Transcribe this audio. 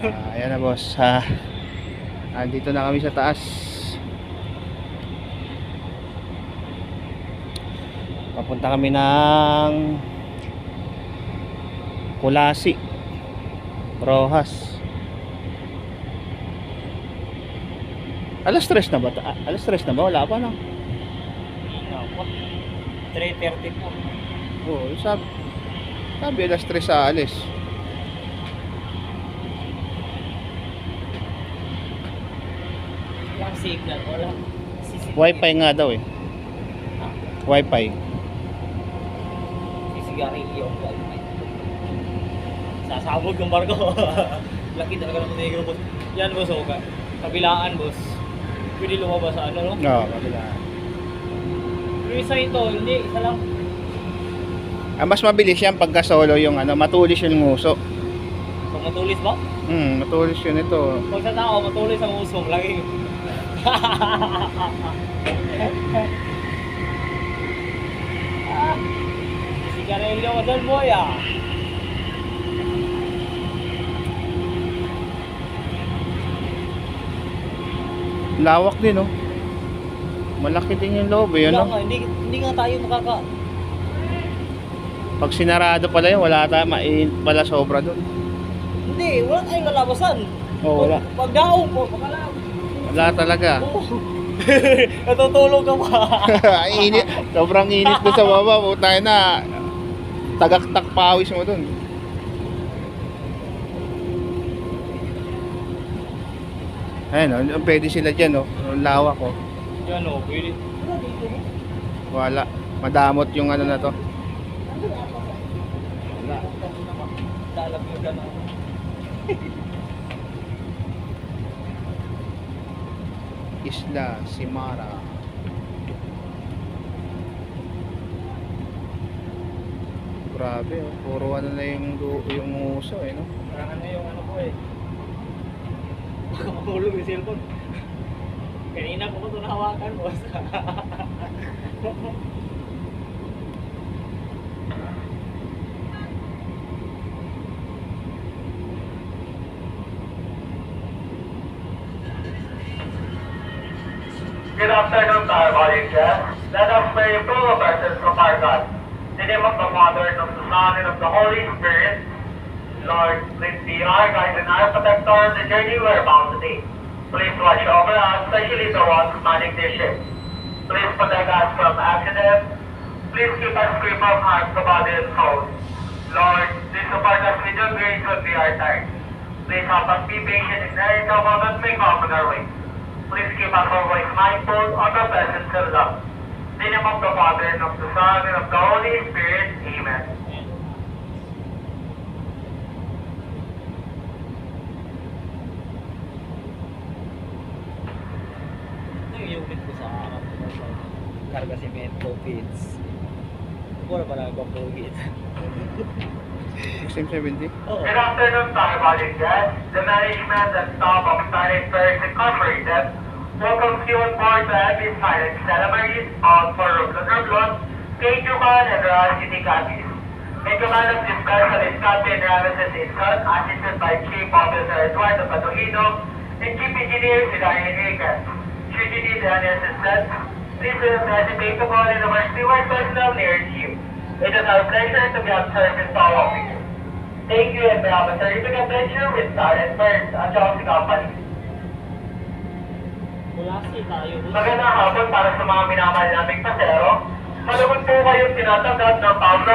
Ayan na boss. Andito na kami sa taas. Papunta kami ng Kulasi, Rojas. Alas 3 na ba? Alas 3 na ba? Wala pa, no? 3:30 po. Oo, sabi alas 3 sa alis. Walang signal, walang CCTV. Wi-Fi nga daw eh. Wi-Fi. Sisigarilyo ang wifi. Sasabog yung barko. Laki talaga ng negro, boss. Yan, boss, okay. Kabilaan, boss. Pwede lumabas sa ano, no? Oo, kabila. Pero isa ito, hindi, isa lang. Mas mabilis yan pagka solo yung matulis yung nguso. So, matulis ba? Matulis yun ito. Pag sa tao, matulis ang usong. Laging. Sigarilyo ka doon, boy, ah. Lawak din, no? Malaki din yung loob, eh, Wala ano? nga, hindi nga tayo makaka... Pag sinarado pala yun, wala tayo, mainit pala sobra doon. Hindi, wala tayong lalabasan. Oo, wala. Pag daong po, makalaw. Wala talaga. Natutulog ka pa. Init, sobrang init doon sa baba, tayo na tagaktak pawis mo doon. Ayun, pwede sila dyan, no? Lawak, oh. Yan o, pwede. Wala. Madamot yung na to. Wala. Dalag yung gano'n. Isla Simara. Grabe, oh. Puro na yung uso, eh, no? Parang ano yung ano ko eh. Baka mahulog yung cellphone. Kanina ko ito nahawakan, boss. Good afternoon to our volunteers. Let us pray a full of ourselves from our God. In the name of the Father, and of the Son, and of the Holy Spirit. Lord, please be our guide and our protector on the journey we are about to take. Please watch over us, especially the ones manning this ship. Please protect us from accidents. Please keep us free from harm to body and soul. Lord, please support us with your grace when we are tired. Please help us be patient in the moment may come on our way. Please keep us always mindful of the presence of love. In the name of the Father, and of the Son, and of the Holy Spirit. Amen. Ito yung unit ko sa karga semento, feeds. Mura pala ako pugit. 1670. Oo. Good afternoon to our volunteers. The management and staff of Starlight Ferries Incorporated welcomes you on board the Happy Silent Ceremonies on for Rublon, Kejukan, and Real City Counties. In command of this vessel is Captain Ramesses Inson, assisted by Chief Officer Eduardo Patuhino, and Chief Engineer Sidario Enriquez. Should you need any assistance, please do not hesitate to call in our steward personnel near you. It is our pleasure to be of service to all of you. Thank you and may have a terrific adventure with Starlight Ferries, a Chelsea company. Kulasi tayo. Magandang hapon para sa mga minamahal naming pasero. Malugod po kayong tinatanggap ng Pablo